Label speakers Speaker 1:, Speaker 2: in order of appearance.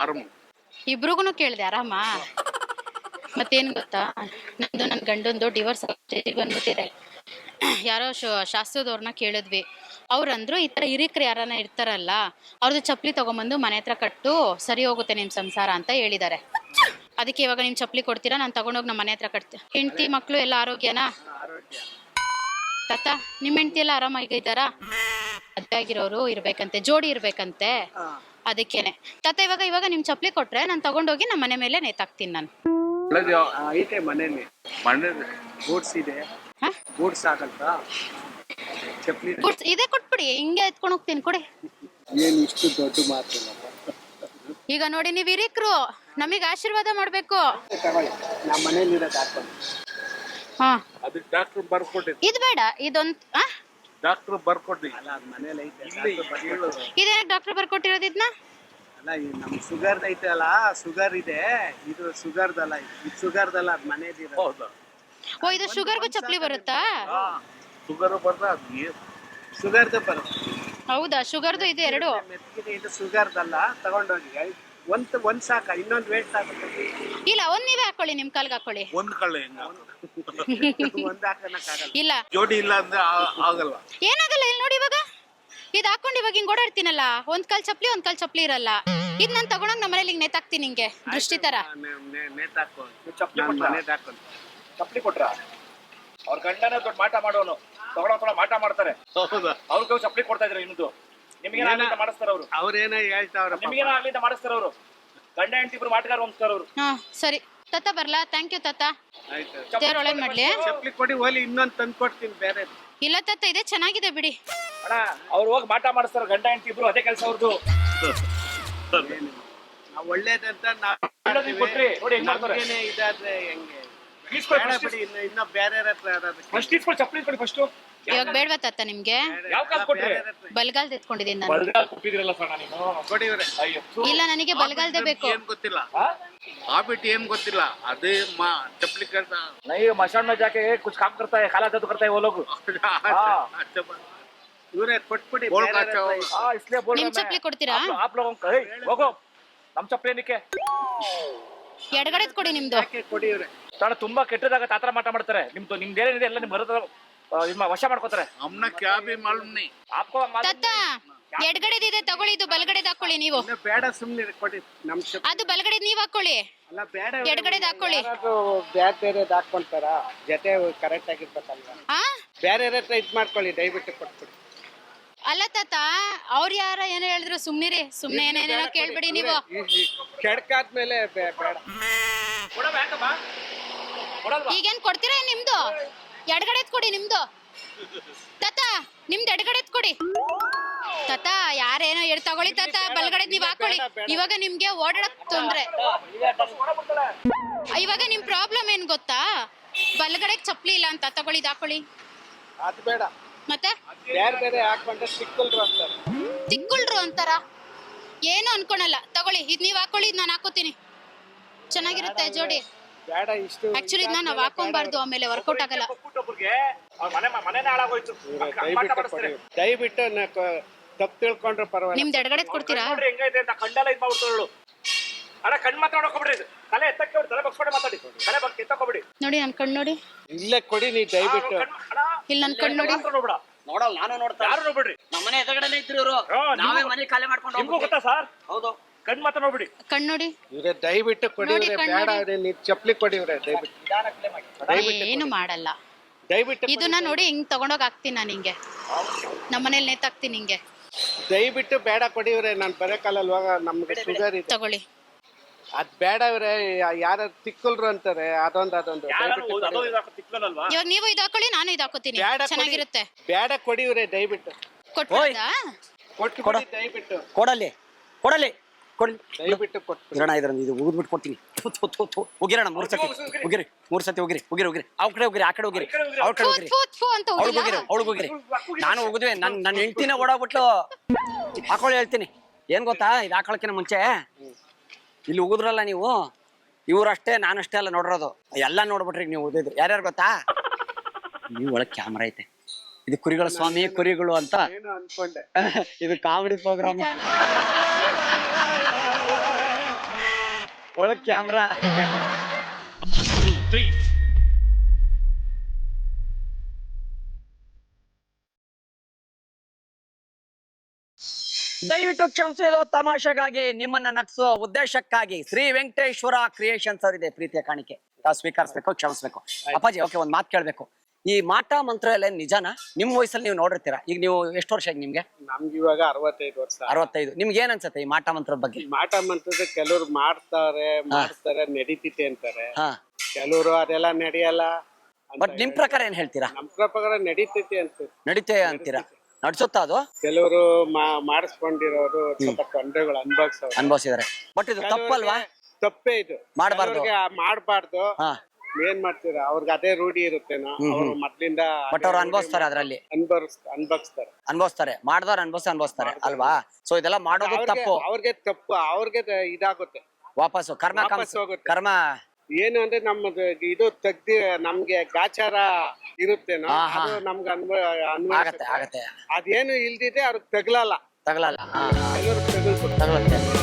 Speaker 1: ಆರಾಮ.
Speaker 2: ಇಬ್ರಿಗೂ ಕೇಳಿದೆ ಆರಾಮ. ಮತ್ತೇನ್ ಗೊತ್ತಾ, ನಂದು ನನ್ನ ಗಂಡಂದು ಡಿವೋರ್ಸ್ ಸ್ಟೇಜಿಗೆ ಬಂದ್ಬಿಟ್ಟಿದೆ. ಯಾರೋ ಶಾಸ್ತ್ರದವ್ರನ್ನ ಕೇಳಿದ್ವಿ. ಅವ್ರಂದ್ರು ಈ ತರ ಹಿರಿಕರು ಯಾರನ್ನ ಇರ್ತಾರಲ್ಲ, ಅವ್ರದ್ದು ಚಪ್ಪಲಿ ತಗೊಂಬಂದು ಮನೆ ಹತ್ರ ಕಟ್ಟು, ಸರಿ ಹೋಗುತ್ತೆ ನಿಮ್ ಸಂಸಾರ ಅಂತ ಹೇಳಿದ್ದಾರೆ. ಅದಕ್ಕೆ ಇವಾಗ ನಿಮ್ ಚಪ್ಪಲಿ ಕೊಡ್ತೀರಾ, ನಾನು ತಗೊಂಡೋಗಿ ನಮ್ಮ ಮನೆ ಹತ್ರ ಕಟ್ತೀನಿ. ಹೆಂಡತಿ ಮಕ್ಳು ಎಲ್ಲ ಆರೋಗ್ಯನಾ ತಾತ? ನಿಮ್ ಹೆಂಡತಿ ಎಲ್ಲ ಆರಾಮಾಗಿದ್ದಾರಾ? ಅದ್ದಾಗಿರೋರು ಇರ್ಬೇಕಂತೆ, ಜೋಡಿ ಇರ್ಬೇಕಂತೆ. ಅದಕ್ಕೇನೆ ತಾತ ಇವಾಗ ನಿಮ್ ಚಪ್ಪಲಿ ಕೊಟ್ರೆ ನಾನು ತಗೊಂಡೋಗಿ ನಮ್ಮ ಮನೆ ಮೇಲೆ ನೇತಾಕ್ತೀನಿ. ನಾನು
Speaker 3: ಐತೆ ಮನೇಲಿ ಗೂಡ್ಸ್ ಇದೆ. ಗೂಡ್ಸ್ ಆಗಲ್ತಾ? ಚಪ್ಪಲಿ
Speaker 2: ಇದೇ ಕೊಟ್ಬಿಡಿ, ಹಿಂಗೆ ಎತ್ಕೊಂಡು ಹೋಗ್ತೀನಿ. ಕೊಡಿ.
Speaker 3: ಏನ್ ಇಷ್ಟು ದೊಡ್ಡ ಮಾತು?
Speaker 2: ಈಗ ನೋಡಿ, ನೀವ್ ಹಿರಿಕರು, ನಮಗ್ ಆಶೀರ್ವಾದ ಮಾಡ್ಬೇಕು.
Speaker 3: ತಗೊಳ್ಳಿ, ನಮ್ಮ ಮನೇಲಿ ಇರೋದು ಹಾಕೊಂಡು.
Speaker 2: ಹಾ,
Speaker 1: ಅದಕ್ಕೆ ಡಾಕ್ಟರ್ ಬರ್ಕೊಟ್ಟಿದ್ದು.
Speaker 2: ಇದು ಬೇಡ, ಇದೊಂದ್
Speaker 1: ಡಾಕ್ಟರ್ ಬರ್ಕೊಟ್ಟಿದ್ದು.
Speaker 3: ಅಲ್ಲ, ಅದ್ ಮನೇಲಿ ಐತೆ.
Speaker 2: ಇದೇ ಡಾಕ್ಟರ್ ಬರ್ಕೊಟ್ಟಿರೋದು ಇದನ್ನ?
Speaker 3: ಅಲ್ಲ, ಈ ನಮ್ ಶುಗರ್ದ ಐತೆ ಅಲ್ಲ, ಶುಗರ್ ಇದೆ. ಇದು ಶುಗರ್ದಲ್ಲ, ಇದು ಶುಗರ್ದಲ್ಲ, ಅದ್ ಮನೇಲಿ ಇರೋದು.
Speaker 1: ಹೌದಾ?
Speaker 2: ಓ, ಇದು ಶುಗರ್ಗೂ ಚಪ್ಪಲಿ ಬರುತ್ತಾ?
Speaker 1: ಶುಗರ್ ಬರ್ದ ಅದು
Speaker 3: ಶುಗರ್ದು ಬರುತ್ತೆ.
Speaker 2: ಹೌದಾ? ಶುಗರ್ದು ಇದು ಎರಡು
Speaker 3: ಮೆತ್ಕಿದೆ, ಇದು ಶುಗರ್ದಲ್ಲ. ತಗೊಂಡೋಗಿ ಒಂದ್ ಸಾಕ, ಇನ್ನೊಂದ್ ವೇಟ್ ಸಾಕ.
Speaker 2: ಇಲ್ಲ, ಒಂದ್ ನೀವೇ ಹಾಕೊಳ್ಳಿ, ನಿಮ್ ಕಾಲ್ಗೆ ಹಾಕೊಳ್ಳಿ.
Speaker 1: ಒಂದ್ ಕಳ್ಳೆ ಹೆಂಗ
Speaker 3: ಒಂದ್ ಹಾಕಕ್ಕಾಗಲ್ಲ.
Speaker 2: ಇಲ್ಲ,
Speaker 1: ಜೋಡಿ ಇಲ್ಲ ಅಂದ್ರೆ ಆಗಲ್ಲ.
Speaker 2: ಏನಾಗಲ್ಲ. ಇಲ್ಲಿ ನೋಡಿ, ಇವಾಗ ಇದ್ ಹಾಕೊಂಡು ಇವಾಗ ಹಿಂಗ್ ಓಡಾಡ್ತೀನಲ್ಲ, ಒಂದ್ ಕಾಲ್ ಚಪ್ಪಲಿ ಇರಲ್ಲ. ಇದ್ ನಾನ್ ತಗೊಂಡೋಗ್ ನಮ್ಮ ಮನೇಲಿ ಹಿಂಗ್ ನೇತಾಕ್ತೀನಿ, ಹಿಂಗೆ ದೃಷ್ಟಿ ತರ.
Speaker 3: ನೇತಾಕೋ,
Speaker 4: ಚಪ್ಪಲಿ ಕೊಟ್ರ ಅವ್ರ ಗಂಡನೇ ದೊಡ್ಡ ಮಾಟ ಮಾಡೋನು, ತಗೊಳ ಮಾಟ ಮಾಡ್ತಾರೆ. ಅವ್ರಿಗೆ ಚಪ್ಪಲಿ ಕೊಡ್ತಾ ಇದ್ರೆ ಇನ್ನದು ನಿಮ್ಗೇನ ಮಾಡಿಸ್ತಾರ ಅವ್ರು.
Speaker 3: ಅವ್ರೇನೋ ಹೇಳ್ತಾವ್ರ,
Speaker 4: ನಿಮ್ಗೇನ ಆಗ್ಲಿಂದ ಮಾಡಿಸ್ತಾರ ಅವ್ರು. ಗಂಡ ಹೆಂಡತಿ ಇಬ್ರು ಮಾಟಗಾರ ಹೊಂದ್ತಾರ ಅವ್ರು.
Speaker 2: ಹಾ, ಸರಿ ತಾತ, ಬರ್ಲಾ? ಥ್ಯಾಂಕ್ ಯು ತಾತ.
Speaker 3: ಆಯ್ತು,
Speaker 2: ದೇವ್ರ ಒಳ್ಳೇದ್ ಮಾಡ್ಲಿ.
Speaker 3: ಚಪ್ಪಲಿ ಕೊಡಿ, ಹೋಲಿ ಇನ್ನೊಂದ್ ತಂದು ಕೊಡ್ತೀನಿ ಬೇರೆ.
Speaker 2: ಇಲ್ಲ ತಾತ, ಇದೇ ಚೆನ್ನಾಗಿದೆ ಬಿಡಿ.
Speaker 4: ಅಣ್ಣ, ಅವ್ರು ಹೋಗಿ ಮಾಟ ಮಾಡಿಸ್ತಾರ, ಗಂಡ ಹೆಂಡತಿ ಇಬ್ರು ಅದೇ ಕೆಲಸ ಅವ್ರದ್ದು.
Speaker 3: ನಾವು ಒಳ್ಳೇದಂತ
Speaker 4: ಕೊಟ್ರಿ ನೋಡಿ ಹೆಂಗ್ ಮಾಡ್ತಾರೆ.
Speaker 3: ಇದಾದ್ರೆ ಹೆಂಗೆ ಬಿಡಿ, ಇನ್ನ ಬೇರೆ
Speaker 4: ಫಸ್ಟ್ ಇಸ್ಕೊಂಡು ಚಪ್ಪಲಿ ಕೊಡಿ ಫಸ್ಟ್.
Speaker 2: ಇವಾಗ ಬೇಡ್ವಾ ತಾತ ನಿಮ್ಗೆ?
Speaker 4: ಯಾವ ಕಾಲ ಕೊಟ್ರಿ?
Speaker 2: ಬಲ್ಗಾಲ್ ಎತ್ಕೊಂಡಿದೀನಿ ನಾನು.
Speaker 4: ಬಲ್ಗಾಲ್ ಕೊಟ್ಟಿದ್ರಲ್ಲ ಸಣ್ಣ ನೀವು.
Speaker 3: ಕೊಡಿವ್ರೆ.
Speaker 4: ಅಯ್ಯೋ,
Speaker 2: ಇಲ್ಲ, ನನಗೆ ಬಲ್ಗಾಲ್ದೇ ಬೇಕು.
Speaker 1: ಏನ್ ಗೊತ್ತಿಲ್ಲ, ಹಾಬಿಟ್ ಏನ್ ಗೊತ್ತಿಲ್ಲ, ಅದೇ ಚಪ್ಪಲಿ ಕರ್ತ
Speaker 4: नहीं मशान में जाके कुछ काम करता है, खाला जादू करता है वो लोग.
Speaker 3: ಇವ್ರೆ ಕೊಟ್ಬಿಡಿ.
Speaker 4: इसलिए बोल
Speaker 2: ನಿಮ್ ಚಪ್ಪಲಿ ಕೊಡ್ತೀರಾ?
Speaker 4: आप लोगों को ಹೋಗೋ ನಮ್ ಚಪ್ಪಲಿ ಏನಕ್ಕೆ?
Speaker 2: ಎಡಗಡೆದ್ ಕೊಡಿ ನಿಮ್ದು.
Speaker 3: ಕೊಡಿವ್ರೆ.
Speaker 4: ತಾಣ ತುಂಬಾ ಕೆಟ್ಟದಾಗ ತಾತರ ಮಾಟ ಮಾಡ್ತಾರೆ. ನಿಮ್ದೇನಿದೆ ಎಲ್ಲ ನಿಮ್ ಬರೋದ ವಶ ಮಾಡ್ಕೋತಾರೆ.
Speaker 1: हमने क्या भी मालूम नहीं.
Speaker 4: आपको
Speaker 2: ತಾತ, ಎಡಗಡೆದಿದೆ ತಗೊಳ್ಳಿ, ಇದು ಬಲಗಡೆದ್ ಹಾಕೊಳ್ಳಿ ನೀವು.
Speaker 3: ಬೇಡ, ಸುಮ್ನೆ ಕೊಡಿ. ನಮ್
Speaker 2: ಅದು ಬಲಗಡೆದ್ ನೀವ್ ಹಾಕೊಳ್ಳಿ,
Speaker 3: ಅಲ್ಲ ಬೇಡ,
Speaker 2: ಎಡಗಡೆದ್ ಹಾಕೊಳ್ಳಿ.
Speaker 3: ಬೇರೆ ಹಾಕೊಂತಾರ, ಜೊತೆ ಕರೆಕ್ಟ್ ಆಗಿರ್ಬೇಕಲ್ವಾ? ಬೇರೆ ಹತ್ರ ಇದ್ ಮಾಡ್ಕೊಳ್ಳಿ, ದಯವಿಟ್ಟು ಕೊಟ್ಬಿಡಿ.
Speaker 2: ಅಲ್ಲ ತಾತ, ಅವ್ರ ಯಾರ ಏನೋ ಹೇಳಿದ್ರು, ಸುಮ್ನಿರಿ. ಸುಮ್ನೆ ಏನೇನೋ ಕೇಳ್ಬಿಡಿ ನೀವು.
Speaker 3: ಕೆಡ್ಕಾದ್ಮೇಲೆ ಬೇಡ.
Speaker 2: ಈಗೇನ್ ಕೊಡ್ತೀರಾ? ನಿಮ್ದು ಎಡಗಡೆದ್ ಕೊಡಿ ನಿಮ್ದು. ತಾತ, ನಿಮ್ದು ಎಡಗಡೆದ್ ಕೊಡಿ. ತಾತ, ಯಾರೇನೋ ತಗೊಳ್ಳಿ ತಾತ, ಬಲಗಡೆದ್ ನೀವ್ ಹಾಕೊಳ್ಳಿ. ಇವಾಗ ನಿಮ್ಗೆ ಓಡಾಡಕ್ ತೊಂದ್ರೆ. ಇವಾಗ ನಿಮ್ ಪ್ರಾಬ್ಲಮ್ ಏನ್ ಗೊತ್ತಾ? ಬಲಗಡೆಗ್ ಚಪ್ಪಲಿ ಇಲ್ಲ ಅಂತ, ತಗೊಳ್ಳಿ, ಹಾಕೊಳ್ಳಿ.
Speaker 3: ಅದ್ ಬೇಡ,
Speaker 2: ಮತ್ತೆ
Speaker 3: ಬೇರೆ ಹಾಕೊಂಡ್ರೆ ಸಿಕ್ಕಲ್ರು ಅಂತಾರೆ.
Speaker 2: ತಿಕ್ಕುಳ್ರು ಅಂತಾರ? ಏನು ಅನ್ಕೊಳಲ್ಲ, ತಗೊಳ್ಳಿ. ಇದ್ ನೀವ್ ಹಾಕೊಳ್ಳಿ, ಇದ್ ನಾನು ಹಾಕೋತೀನಿ. ಚೆನ್ನಾಗಿರುತ್ತೆ ಜೋಡಿ.
Speaker 3: ಬೇಡ, ಇಷ್ಟು
Speaker 2: ಆಕ್ಚುಲಿ ಇದನ್ನ ನಾವ್ ಹಾಕೊಂಬಾರ್ದು, ಆಮೇಲೆ ವರ್ಕೌಟ್ ಆಗಲ್ಲ.
Speaker 3: ದಯವಿಟ್ಟು ತಪ್ಪು ತಿಳ್ಕೊಂಡ್ರೆ ಪರವಾಗಿಲ್ಲ.
Speaker 2: ನಿಮ್ದು ಎಡಗಡೆ ಕೊಡ್ತೀರಾ?
Speaker 4: ಹೆಂಗೈತೆ ಅಂತ ಕಂಡಲ್ಲ ಇದ್ ಮಾಡ್ಬಿಡ್ತಾಳು. ಅಣ್ಣ, ಕಣ್ ಮಾತಾಡೋಕೋಬಿಡ್ರಿ, ತಲೆ ಎತ್ತಕ್ಕೆ ತಲೆ ಬಗ್ಸ್ಕೊಂಡೆ ಮಾತಾಡಿ, ತಲೆ ಬಗ್ಗೆ ಎತ್ತಕೋಬಿಡಿ.
Speaker 2: ನೋಡಿ ನನ್ ಕಣ್ ನೋಡಿ.
Speaker 3: ಇಲ್ಲೇ ಕೊಡಿ ನೀ ದಯವಿಟ್ಟು.
Speaker 2: ಇಲ್ಲ, ನನ್ ಕಣ್ ನೋಡಿ.
Speaker 4: ನೋಡಲ್ಲ, ನಾನು ನೋಡ್ತಾ. ಯಾರು ನೋಡ್ಬಿಡ್ರಿ,
Speaker 5: ನಮ್ಮನೆ ಎದುರುಗಡೆನೇ ಇದ್ರು ಇವರು. ನಾವೇ ಮನೆ ಖಾಲಿ ಮಾಡ್ಕೊಂಡು
Speaker 4: ನಿಮ್ಗೂ ಗೊತ್ತಾ ಸರ್?
Speaker 5: ಹೌದು,
Speaker 4: ಕಣ್ ಮಾತ್ರ ನೋಡ್ಬಿಡಿ.
Speaker 2: ಕಣ್ ನೋಡಿ.
Speaker 3: ಇವ್ರೆ ದಯವಿಟ್ಟು ಕೊಡಿವ್ರೆ. ಬೇಡ, ನೀವ್ ಚಪ್ಪಲಿ ಕೊಡಿವ್ರೆ ದಯವಿಟ್ಟು.
Speaker 2: ಏನು ಮಾಡಲ್ಲ,
Speaker 3: ದಯವಿಟ್ಟು.
Speaker 2: ಇದನ್ನ ನೋಡಿ ಹಿಂಗ್ ತಗೊಂಡೋಗ್ ಹಾಕ್ತೀನಿ ನಾನು, ಹಿಂಗೆ ನಮ್ಮನೇಲಿ ನೇತಾಕ್ತೀನಿ ಹಿಂಗೆ.
Speaker 3: ದಯವಿಟ್ಟು ಬೇಡ ಕೊಡಿವ್ರೆ. ನಾನ್ ಬರಕಾಲಲ್ವಾಗ, ನಮ್ಗೆ ಶುಗರ್ ಇದೆ.
Speaker 2: ತಗೊಳ್ಳಿ.
Speaker 3: ಅದ್ ಬೇಡ ಇವ್ರೆ, ಯಾರು ತಿಕ್ಕಲ್ರು ಅಂತಾರೆ. ಅದೊಂದು
Speaker 2: ಇವಾಗ ನೀವು ಇದು ಹಾಕೊಳ್ಳಿ, ನಾನು ಇದು ಹಾಕೋತೀನಿ, ಚೆನ್ನಾಗಿರುತ್ತೆ.
Speaker 3: ಬೇಡ ಕೊಡಿವ್ರೆ ದಯವಿಟ್ಟು.
Speaker 2: ಕೊಟ್ಬಿಡಾ?
Speaker 3: ಕೊಟ್ಬಿಡಿ ದಯವಿಟ್ಟು.
Speaker 5: ಕೊಡಲಿ
Speaker 3: ದಯವಿಟ್ಟು ಕೊಟ್ಬಿಡಿ.
Speaker 5: ಇರೋಣ, ಇದ್ರ ಇದು ಉಗಿದ್ಬಿಟ್ಟು ಕೊಡ್ತೀನಿ. ಹೋಗಿರೋಣ, 3 ಸತಿ ಹೋಗಿರಿ, 3 ಸತಿ ಹೋಗಿರಿ. ಅವ್ರ ಕಡೆ ಹೋಗಿರಿ, ಆ ಕಡೆ ಹೋಗಿರಿ, ಅವ್ರ ಕಡೆ ಹೋಗಿರಿ, ಅವಳಿಗೆ ಹೋಗಿರಿ. ನಾನು ಹೋಗಿದ್ವಿ, ನನ್ನ ಹೆಂಡ್ತಿನ ಓಡಾಗ್ಬಿಟ್ಲು. ಹಾಕೊಳ್ಳಿ, ಹೇಳ್ತೀನಿ. ಏನ್ ಗೊತ್ತಾ, ಇದು ಹಾಕೊಳಕಿನ ಮುಂಚೆ ಇಲ್ಲಿ ಉಗಿದ್ರಲ್ಲ ನೀವು, ಇವ್ರಷ್ಟೇ ನಾನಷ್ಟೇ ಅಲ್ಲ ನೋಡಿರೋದು, ಎಲ್ಲ ನೋಡ್ಬಿಟ್ರಿ ನೀವು ಓದಿದ್ರು. ಯಾರ್ಯಾರು ಗೊತ್ತಾ? ನೀವು ಒಳಗೆ ಕ್ಯಾಮ್ರಾ ಐತೆ. ಇದು ಕುರಿಗಳ ಸ್ವಾಮಿ ಕುರಿಗಳು ಅಂತ
Speaker 3: ಅನ್ಕೊಂಡೆ.
Speaker 5: ಇದು ಕಾಮಿಡಿ ಪ್ರೋಗ್ರಾಮ್. ಒಳಗ್ ಕ್ಯಾಮ್ರಾ. ದಯವಿಟ್ಟು ಕ್ಷಮಿಸಿರೋ ತಮಾಷೆಗಾಗಿ ನಿಮ್ಮನ್ನ ನಗಿಸುವ ಉದ್ದೇಶಕ್ಕಾಗಿ ಶ್ರೀ ವೆಂಕಟೇಶ್ವರ ಕ್ರಿಯೇಷನ್ಸ್ ಅವರಿದೆ ಪ್ರೀತಿಯ ಕಾಣಿಕೆ. ತಾವು ಸ್ವೀಕರಿಸ್ಬೇಕು, ಕ್ಷಮಿಸ್ಬೇಕು. ಅಪ್ಪಾಜಿ, ಓಕೆ, ಒಂದ್ ಮಾತು ಕೇಳ್ಬೇಕು. ಈ ಮಾಟ ಮಂತ್ರ ಎಲ್ಲ ನಿಜಾನ? ನಿಮ್ ವಯಸ್ಸಲ್ಲಿ ನೀವು ನೋಡಿರ್ತೀರಾ. ಈಗ ನೀವು ಎಷ್ಟು ವರ್ಷ ಆಗಿ ನಿಮ್ಗೆ?
Speaker 3: ನಮ್ಗೆ ಇವಾಗ 65 ವರ್ಷ.
Speaker 5: 65. ನಿಮ್ಗೆ ಏನ್ ಅನ್ಸುತ್ತೆ ಈ ಮಾಟ ಮಂತ್ರದ ಬಗ್ಗೆ?
Speaker 3: ಮಾಟ ಮಂತ್ರದ ಕೆಲವ್ರು ಮಾಡ್ತಾರೆ ನಡೀತಿತೆ ಅಂತಾರೆ.
Speaker 5: ಹಾ,
Speaker 3: ಕೆಲವರು ಅದೆಲ್ಲ ನಡೆಯಲ್ಲ.
Speaker 5: ಬಟ್ ನಿಮ್ ಪ್ರಕಾರ ಏನ್ ಹೇಳ್ತೀರಾ?
Speaker 3: ನಮ್ ಪ್ರಕಾರ ನಡೀತೈತಿ ಅಂತ
Speaker 5: ನಡೀತೇ ಅಂತೀರಾ? ನಡ್ಸುತ್ತಾ ಅದು?
Speaker 3: ಕೆಲವರು ಮಾಡಿಸ್ಕೊಂಡಿರೋರು ಸ್ವಲ್ಪ ತೊಂದರೆಗಳು
Speaker 5: ಅನುಭವಿಸಿದಾರೆ. ಬಟ್ ಇದು ತಪ್ಪಲ್ವಾ?
Speaker 3: ತಪ್ಪೇ ಇದು.
Speaker 5: ಮಾಡ್ಬಾರ್ದು.
Speaker 3: ಮಾಡ್ಬಾರ್ದು.
Speaker 5: ಹಾ,
Speaker 3: ಏನ್ ಮಾಡ್ತೀರಾ, ಅವ್ರಿಗೆ ಅದೇ ರೂಢಿ ಇರುತ್ತೇನೋ, ಅವ್ರು ಮೊದ್ಲಿಂದ
Speaker 5: ಬಟ್ ಅವ್ರು ಅನುಭವಿಸ್ತಾರೆ, ಅದ್ರಲ್ಲಿ
Speaker 3: ಅನ್ಭವಿಸ್ತಾರೆ.
Speaker 5: ಮಾಡ್ದವ್ರು ಅನ್ಭವಿಸ್ತಾರೆ ಅಲ್ವಾ? ಸೊ ಇದೆಲ್ಲ ಮಾಡೋದು ತಪ್ಪು.
Speaker 3: ಅವ್ರಿಗೆ ಇದಾಗುತ್ತೆ,
Speaker 5: ವಾಪಸ್ಸು ಕರ್ಮ
Speaker 3: ಹೋಗುತ್ತೆ.
Speaker 5: ಕರ್ಮ
Speaker 3: ಏನು ಅಂದ್ರೆ ನಮ್ಮದು ಇದು ನಮ್ಗೆ ಗಾಚಾರ ಇರುತ್ತೇನೋ, ಅದು ನಮ್ಗೆ
Speaker 5: ಆಗತ್ತೆ.
Speaker 3: ಅದೇನು ಇಲ್ದಿದೆ ಅವ್ರಿಗೆ ತಗಲಲ್ಲ.
Speaker 5: ತಗಲಲ್ಲ.
Speaker 3: ಕೆಲವ್ರಿಗೆ ತಗಲ್ಬಿಡುತ್ತೆ.
Speaker 5: ತಗಲತ್ತೆ.